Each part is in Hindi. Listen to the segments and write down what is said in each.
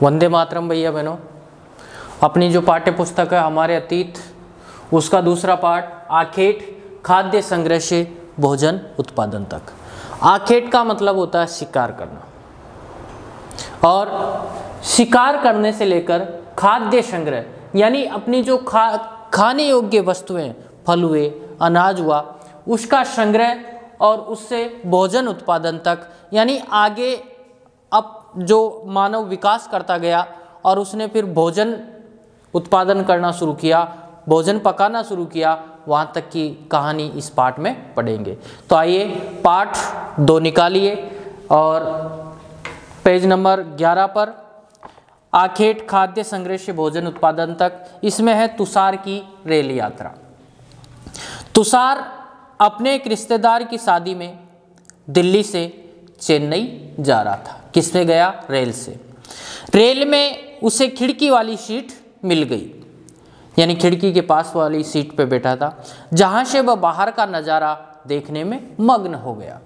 वंदे मातरम भैया बहनों। अपनी जो पाठ्य पुस्तक है हमारे अतीत, उसका दूसरा पाठ आखेट खाद्य संग्रह से भोजन उत्पादन तक। आखेट का मतलब होता है शिकार करना, और शिकार करने से लेकर खाद्य संग्रह यानी अपनी जो खाने योग्य वस्तुएं, फल हुए, अनाज हुआ, उसका संग्रह और उससे भोजन उत्पादन तक, यानी आगे अब जो मानव विकास करता गया और उसने फिर भोजन उत्पादन करना शुरू किया, भोजन पकाना शुरू किया, वहाँ तक की कहानी इस पाठ में पढ़ेंगे। तो आइए पाठ 2 निकालिए और पेज नंबर 11 पर आखेट खाद्य संग्रह से भोजन उत्पादन तक, इसमें है तुषार की रेल यात्रा। तुषार अपने एक रिश्तेदार की शादी में दिल्ली से चेन्नई जा रहा था। किससे गया? रेल से। रेल में उसे खिड़की वाली सीट मिल गई, यानी खिड़की के पास वाली सीट पे बैठा था, जहां से वह बाहर का नज़ारा देखने में मग्न हो गया।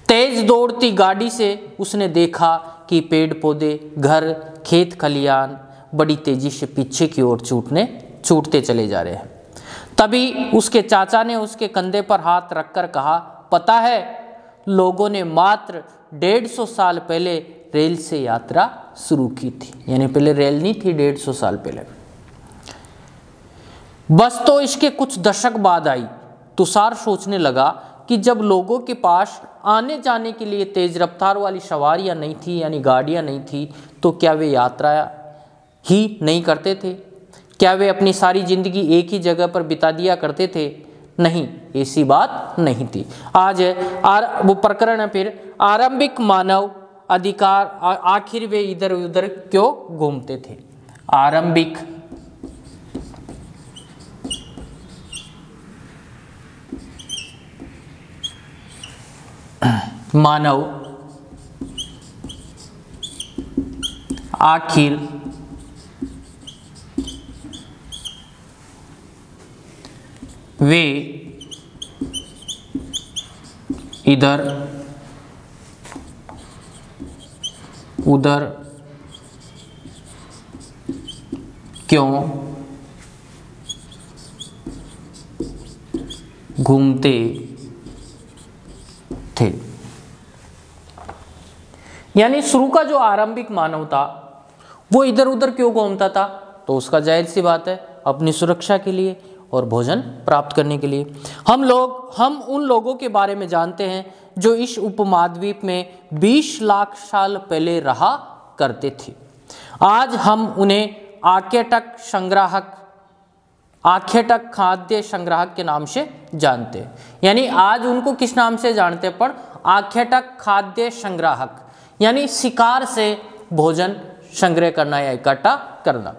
तेज दौड़ती गाड़ी से उसने देखा कि पेड़ पौधे, घर, खेत खलियान बड़ी तेजी से पीछे की ओर छूटते चले जा रहे हैं। तभी उसके चाचा ने उसके कंधे पर हाथ रखकर कहा, पता है, लोगों ने मात्र 150 साल पहले रेल से यात्रा शुरू की थी। यानी पहले रेल नहीं थी 150 साल पहले, बस तो इसके कुछ दशक बाद आई। तुषार सोचने लगा कि जब लोगों के पास आने जाने के लिए तेज रफ्तार वाली सवारियां नहीं थी, यानी गाड़ियां नहीं थी, तो क्या वे यात्रा ही नहीं करते थे? क्या वे अपनी सारी जिंदगी एक ही जगह पर बिता दिया करते थे? नहीं, ऐसी बात नहीं थी। आज वो प्रकरण है फिर, आरंभिक मानव अधिकार, आखिर वे इधर उधर क्यों घूमते थे? आरंभिक मानव आखिर वे इधर उधर क्यों घूमते थे? यानी शुरू का जो आरंभिक मानव था वो इधर उधर क्यों घूमता था? तो उसका जाहिर सी बात है, अपनी सुरक्षा के लिए और भोजन प्राप्त करने के लिए। हम उन लोगों के बारे में जानते हैं जो इस उपमहाद्वीप में 20 लाख साल पहले रहा करते थे। आज हम उन्हें आखेटक खाद्य संग्राहक के नाम से जानते हैं। यानी आज उनको किस नाम से जानते हैं? पर आखेटक खाद्य संग्राहक, यानी शिकार से भोजन संग्रह करना या इकट्ठा करना।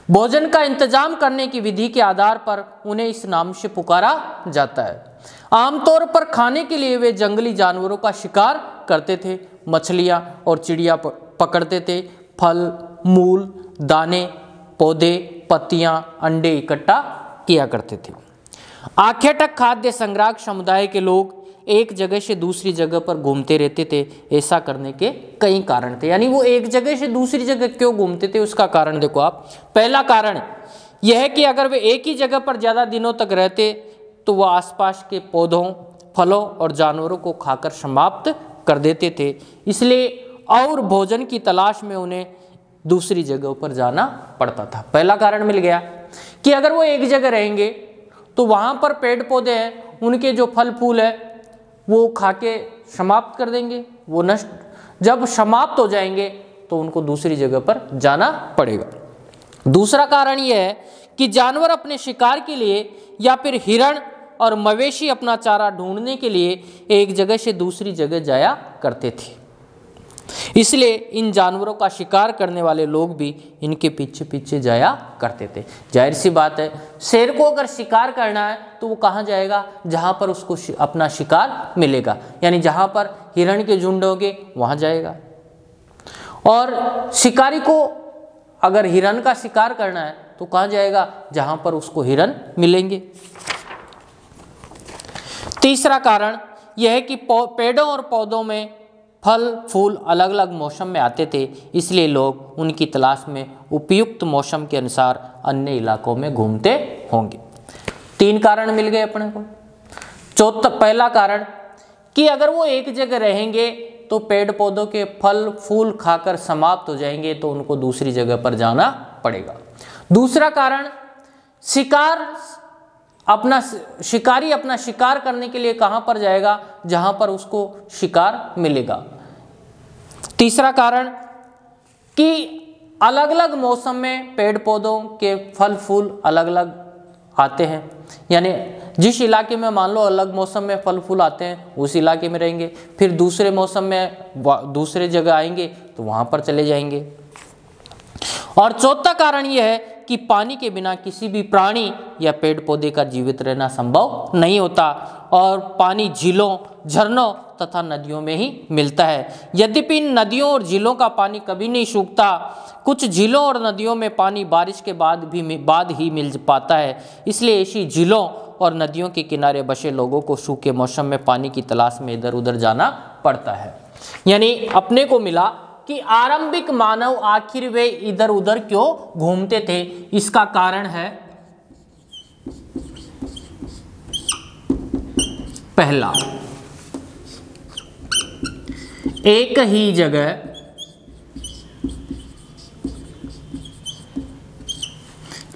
भोजन का इंतजाम करने की विधि के आधार पर उन्हें इस नाम से पुकारा जाता है। आमतौर पर खाने के लिए वे जंगली जानवरों का शिकार करते थे, मछलियां और चिड़िया पकड़ते थे, फल, मूल, दाने, पौधे, पत्तियां, अंडे इकट्ठा किया करते थे। आखेटक खाद्य संग्राहक समुदाय के लोग एक जगह से दूसरी जगह पर घूमते रहते थे। ऐसा करने के कई कारण थे। यानी वो एक जगह से दूसरी जगह क्यों घूमते थे, उसका कारण देखो आप। पहला कारण यह है कि अगर वे एक ही जगह पर ज़्यादा दिनों तक रहते तो वह आसपास के पौधों, फलों और जानवरों को खाकर समाप्त कर देते थे। इसलिए और भोजन की तलाश में उन्हें दूसरी जगह पर जाना पड़ता था। पहला कारण मिल गया कि अगर वो एक जगह रहेंगे तो वहाँ पर पेड़ पौधे हैं, उनके जो फल फूल है वो खा के समाप्त कर देंगे, वो नष्ट जब समाप्त हो जाएंगे तो उनको दूसरी जगह पर जाना पड़ेगा। दूसरा कारण यह है कि जानवर अपने शिकार के लिए या फिर हिरण और मवेशी अपना चारा ढूंढने के लिए एक जगह से दूसरी जगह जाया करते थे। इसलिए इन जानवरों का शिकार करने वाले लोग भी इनके पीछे पीछे जाया करते थे। जाहिर सी बात है, शेर को अगर शिकार करना है तो वो कहाँ जाएगा? जहाँ पर उसको अपना शिकार मिलेगा, यानी जहाँ पर हिरण के झुंड होंगे वहाँ जाएगा। और शिकारी को अगर हिरण का शिकार करना है तो कहाँ जाएगा? जहाँ पर उसको हिरण मिलेंगे। तीसरा कारण यह है कि पेड़ों और पौधों में फल फूल अलग अलग मौसम में आते थे, इसलिए लोग उनकी तलाश में उपयुक्त मौसम के अनुसार अन्य इलाकों में घूमते होंगे। 3 कारण मिल गए अपने को। चौथा पहला कारण कि अगर वो एक जगह रहेंगे तो पेड़ पौधों के फल फूल खाकर समाप्त हो जाएंगे, तो उनको दूसरी जगह पर जाना पड़ेगा। दूसरा कारण, शिकारी अपना शिकार करने के लिए कहां पर जाएगा, जहां पर उसको शिकार मिलेगा। तीसरा कारण कि अलग अलग मौसम में पेड़ पौधों के फल फूल अलग अलग आते हैं, यानी जिस इलाके में मान लो अलग मौसम में फल फूल आते हैं उस इलाके में रहेंगे, फिर दूसरे मौसम में दूसरे जगह आएंगे तो वहां पर चले जाएंगे। और चौथा कारण यह है कि पानी के बिना किसी भी प्राणी या पेड़ पौधे का जीवित रहना संभव नहीं होता, और पानी झीलों, झरनों तथा नदियों में ही मिलता है। यद्यपि नदियों और झीलों का पानी कभी नहीं सूखता, कुछ झीलों और नदियों में पानी बारिश के बाद ही मिल पाता है, इसलिए ऐसी झीलों और नदियों के किनारे बसे लोगों को सूखे मौसम में पानी की तलाश में इधर उधर जाना पड़ता है। यानी अपने को मिला कि आरंभिक मानव आखिर वे इधर उधर क्यों घूमते थे, इसका कारण है पहला, एक ही जगह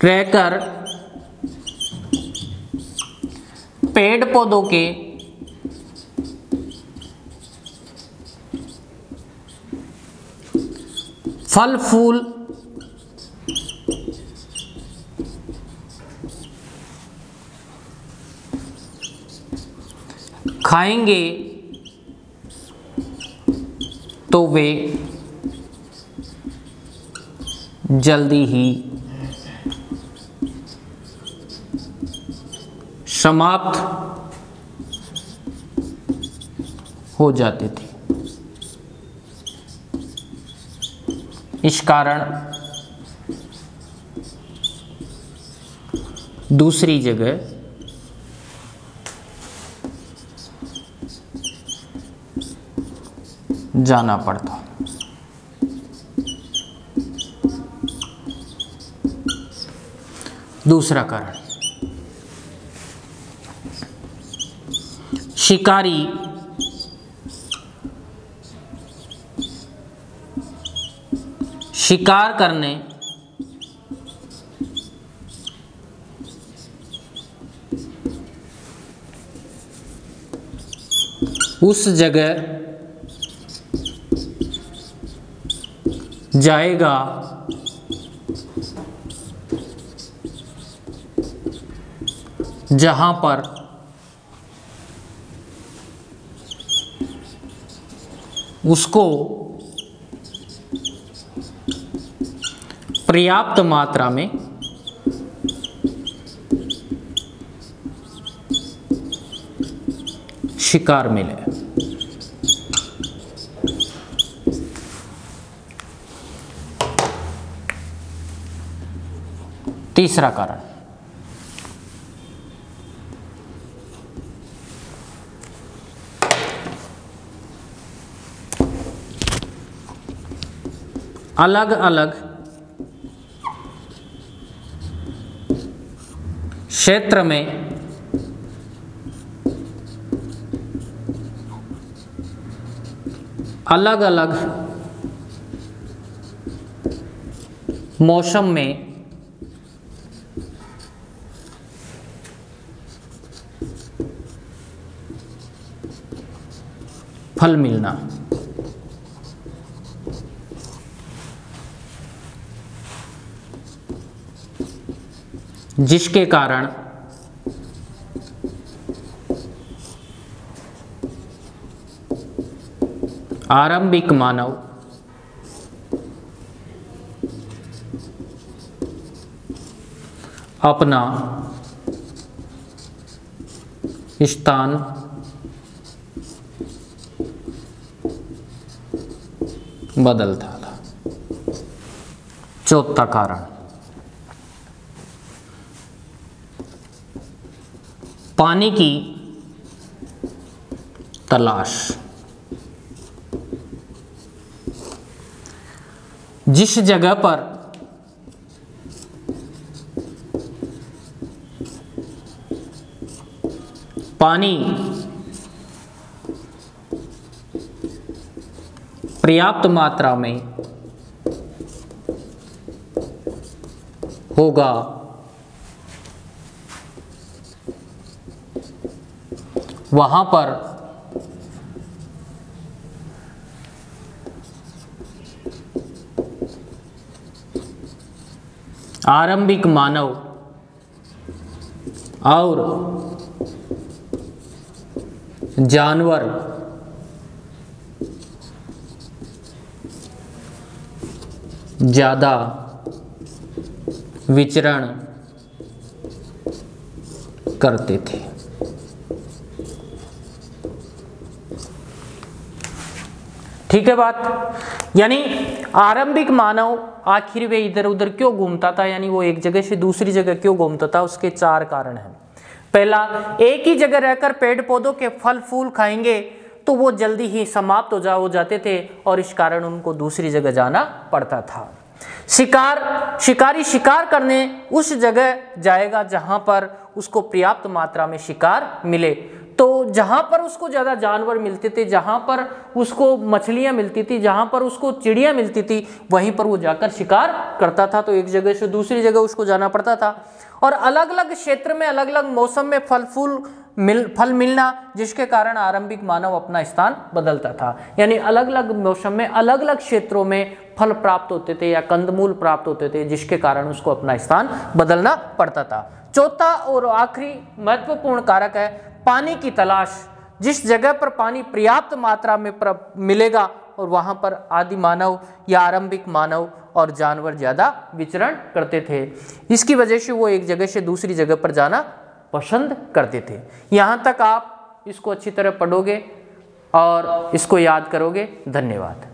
रहकर पेड़ पौधों के फल फूल खाएंगे तो वे जल्दी ही समाप्त हो जाते थे। इस कारण दूसरी जगह जाना पड़ता। दूसरा कारण, शिकारी शिकार करने उस जगह जाएगा जहां पर उसको पर्याप्त मात्रा में शिकार मिले। तीसरा कारण, अलग अलग क्षेत्र में अलग अलग मौसम में फल मिलना। जिसके कारण आरंभिक मानव अपना स्थान बदलता था। चौथा कारण, पानी की तलाश। जिस जगह पर पानी पर्याप्त मात्रा में होगा वहां पर आरंभिक मानव और जानवर ज़्यादा विचरण करते थे। ठीक है बात। यानी आरंभिक मानव आखिर वे इधर उधर क्यों घूमता था, यानी वो एक जगह से दूसरी जगह क्यों घूमता था, उसके 4 कारण हैं। पहला, एक ही जगह रहकर पेड़ पौधों के फल फूल खाएंगे तो वो जल्दी ही समाप्त हो जाते थे और इस कारण उनको दूसरी जगह जाना पड़ता था। शिकारी शिकार करने उस जगह जाएगा जहां पर उसको पर्याप्त मात्रा में शिकार मिले। तो जहां पर उसको ज़्यादा जानवर मिलते थे, जहां पर उसको मछलियां मिलती थी, जहां पर उसको चिड़ियां मिलती थी, वहीं पर वो जाकर शिकार करता था। तो एक जगह से दूसरी जगह उसको जाना पड़ता था। और अलग अलग क्षेत्र में अलग अलग मौसम में फल मिलना, जिसके कारण आरंभिक मानव अपना स्थान बदलता था। यानी अलग अलग मौसम में अलग अलग क्षेत्रों में फल प्राप्त होते थे या कंदमूल प्राप्त होते थे, जिसके कारण उसको अपना स्थान बदलना पड़ता था। चौथा और आखिरी महत्वपूर्ण कारक है पानी की तलाश। जिस जगह पर पानी पर्याप्त मात्रा में मिलेगा और वहां पर आदि मानव या आरंभिक मानव और जानवर ज़्यादा विचरण करते थे। इसकी वजह से वो एक जगह से दूसरी जगह पर जाना पसंद करते थे। यहाँ तक आप इसको अच्छी तरह पढ़ोगे और इसको याद करोगे। धन्यवाद।